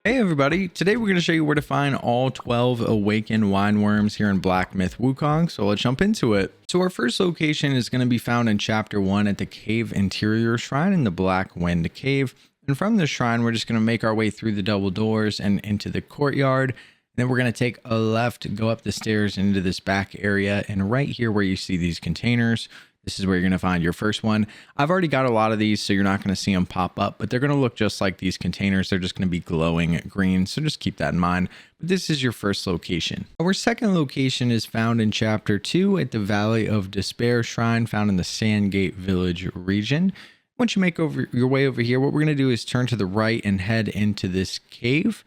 Hey everybody, today we're going to show you where to find all 12 Awaken Wine Worms here in Black Myth Wukong, so let's jump into it. So our first location is going to be found in Chapter 1 at the Cave Interior Shrine in the Black Wind Cave. And from this shrine, we're just going to make our way through the double doors and into the courtyard. And then we're going to take a left, go up the stairs into this back area, and right here where you see these containers, this is where you're going to find your first one. I've already got a lot of these, so you're not going to see them pop up, but they're going to look just like these containers. They're just going to be glowing green, so just keep that in mind. But this is your first location. Our second location is found in Chapter 2 at the Valley of Despair Shrine, found in the Sandgate Village region. Once you make your way over here, what we're going to do is turn to the right and head into this cave.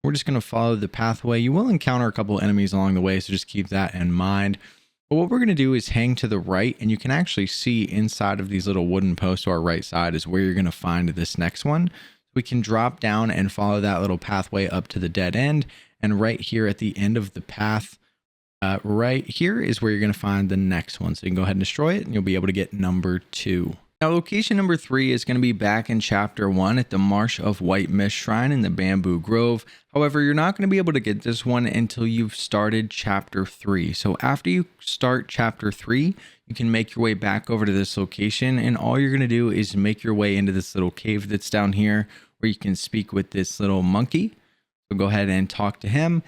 We're just going to follow the pathway. You will encounter a couple enemies along the way, so just keep that in mind. But what we're going to do is hang to the right, and you can actually see inside of these little wooden posts to our right side is where you're going to find this next one. We can drop down and follow that little pathway up to the dead end. And right here at the end of the path, right here is where you're going to find the next one. So you can go ahead and destroy it, and you'll be able to get number 2. Now, location number 3 is going to be back in Chapter 1 at the Marsh of White Mist Shrine in the Bamboo Grove. However, you're not going to be able to get this one until you've started Chapter 3. So after you start Chapter 3, you can make your way back over to this location, and all you're going to do is make your way into this little cave that's down here where you can speak with this little monkey. So go ahead and talk to him,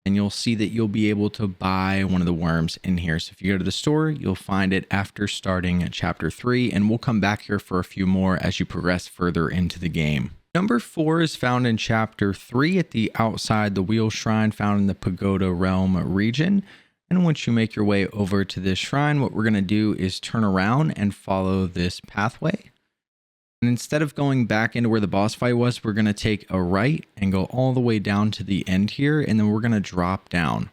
and you'll see that you'll be able to buy one of the worms in here. So if you go to the store, you'll find it after starting at Chapter 3, and we'll come back here for a few more as you progress further into the game. Number 4 is found in Chapter 3 at the Outside the Wheel Shrine, found in the Pagoda Realm region. And once you make your way over to this shrine, what we're going to do is turn around and follow this pathway. And instead of going back into where the boss fight was, we're going to take a right and go all the way down to the end here, and then we're going to drop down.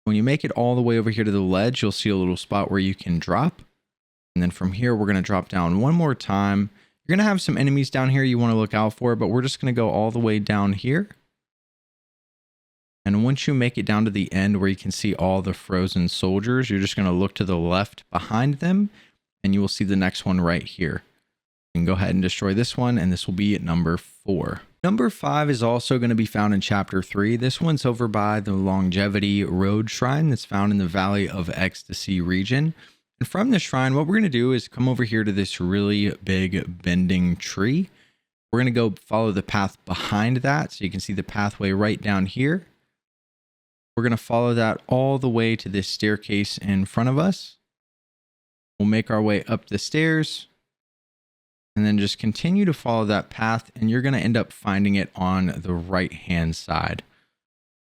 When you make it all the way over here to the ledge, you'll see a little spot where you can drop. And then from here, we're going to drop down one more time. You're going to have some enemies down here you want to look out for, but we're just going to go all the way down here. And once you make it down to the end where you can see all the frozen soldiers, you're just going to look to the left behind them, and you will see the next one right here. You can go ahead and destroy this one, and this will be at number 4. Number 5 is also going to be found in Chapter 3. This one's over by the Longevity Road Shrine that's found in the Valley of Ecstasy region. And from this shrine, what we're going to do is come over here to this really big bending tree. We're going to go follow the path behind that, so you can see the pathway right down here. We're going to follow that all the way to this staircase in front of us. We'll make our way up the stairs, and then just continue to follow that path, and you're going to end up finding it on the right hand side.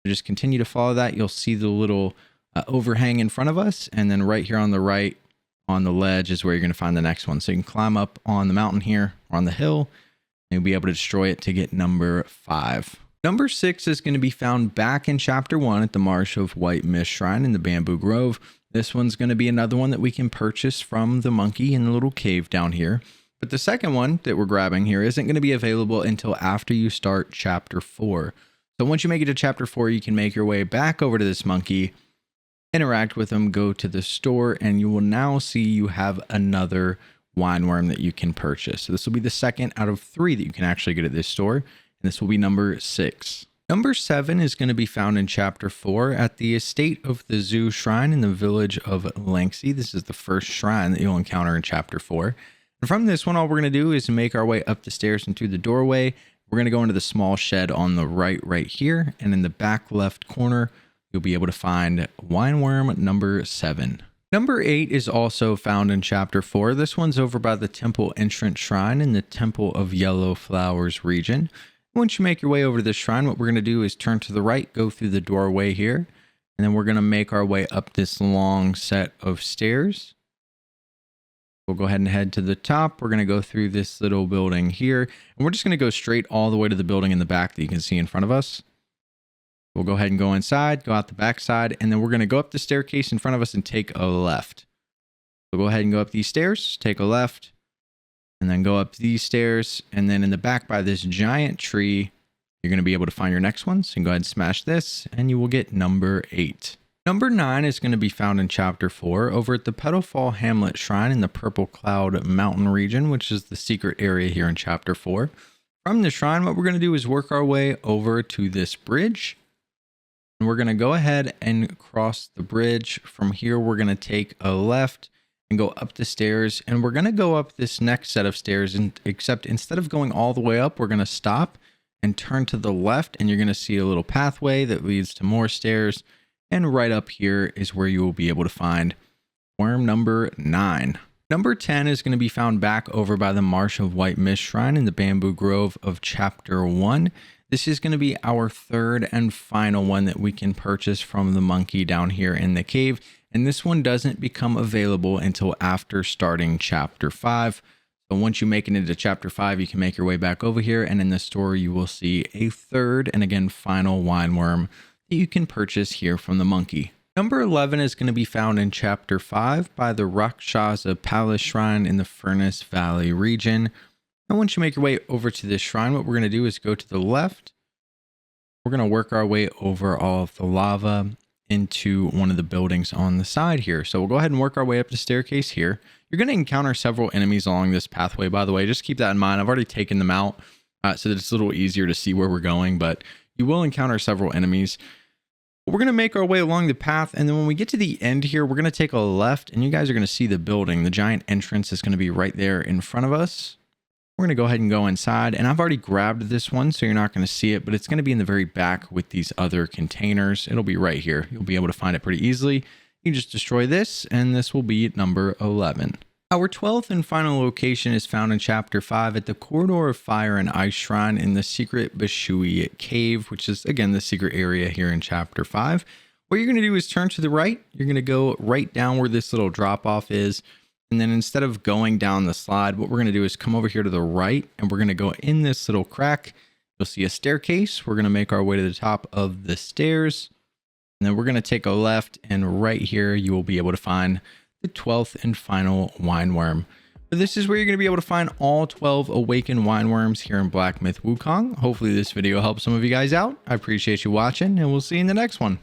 So just continue to follow that. You'll see the little overhang in front of us, and then right here on the right on the ledge is where you're going to find the next one. So you can climb up on the mountain here or on the hill, and you'll be able to destroy it to get number 5. Number 6 is going to be found back in Chapter 1 at the Marsh of White Mist Shrine in the Bamboo Grove. This one's going to be another one that we can purchase from the monkey in the little cave down here. But the second one that we're grabbing here isn't going to be available until after you start Chapter 4. So once you make it to Chapter 4, you can make your way back over to this monkey, interact with him, go to the store, and you will now see you have another wine worm that you can purchase. So this will be the second out of 3 that you can actually get at this store, and this will be number 6. Number 7 is going to be found in Chapter 4 at the Estate of the Zoo Shrine in the village of Lanxey. This is the first shrine that you'll encounter in Chapter 4. And from this one, all we're going to do is make our way up the stairs and through the doorway. We're going to go into the small shed on the right here. And in the back left corner, you'll be able to find wine worm number 7. Number 8 is also found in Chapter 4. This one's over by the Temple Entrance Shrine in the Temple of Yellow Flowers region. Once you make your way over to this shrine, what we're going to do is turn to the right, go through the doorway here. And then we're going to make our way up this long set of stairs. We'll go ahead and head to the top. We're going to go through this little building here, and we're just going to go straight all the way to the building in the back that you can see in front of us. We'll go ahead and go inside, go out the back side, and then we're going to go up the staircase in front of us and take a left. So go ahead and go up these stairs, take a left, and then go up these stairs, and then in the back by this giant tree, you're going to be able to find your next one. So you can go ahead and smash this, and you will get number 8. Number 9 is going to be found in Chapter 4 over at the Petalfall Hamlet Shrine in the Purple Cloud Mountain region, which is the secret area here in Chapter 4. From the shrine, what we're going to do is work our way over to this bridge. And we're going to go ahead and cross the bridge. From here, we're going to take a left and go up the stairs. And we're going to go up this next set of stairs. And except instead of going all the way up, we're going to stop and turn to the left. And you're going to see a little pathway that leads to more stairs. And right up here is where you will be able to find worm number 9. Number 10 is going to be found back over by the Marsh of White Mist Shrine in the Bamboo Grove of Chapter 1. This is going to be our third and final one that we can purchase from the monkey down here in the cave. And this one doesn't become available until after starting Chapter 5. So once you make it into Chapter 5, you can make your way back over here. And in the store, you will see a third and again final wine worm that you can purchase here from the monkey. Number 11 is going to be found in Chapter 5 by the Rakshasa Palace Shrine in the Furnace Valley region. And once you make your way over to this shrine, what we're going to do is go to the left. We're going to work our way over all of the lava into one of the buildings on the side here. So we'll go ahead and work our way up the staircase here. You're going to encounter several enemies along this pathway, by the way. Just keep that in mind. I've already taken them out so that it's a little easier to see where we're going, but you will encounter several enemies. We're going to make our way along the path, and then when we get to the end here, we're going to take a left, and you guys are going to see the building. The giant entrance is going to be right there in front of us. We're going to go ahead and go inside, and I've already grabbed this one, so you're not going to see it, but it's going to be in the very back with these other containers. It'll be right here. You'll be able to find it pretty easily. You just destroy this, and this will be number 11. Our 12th and final location is found in Chapter 5 at the Corridor of Fire and Ice Shrine in the secret Bashui Cave, which is, again, the secret area here in Chapter 5. What you're going to do is turn to the right. You're going to go right down where this little drop-off is. And then instead of going down the slide, what we're going to do is come over here to the right, and we're going to go in this little crack. You'll see a staircase. We're going to make our way to the top of the stairs. And then we're going to take a left, and right here, you will be able to find the 12th and final wine worm. But this is where you're going to be able to find all 12 Awaken Wine Worms here in Black Myth Wukong. Hopefully this video helps some of you guys out. I appreciate you watching, and we'll see you in the next one.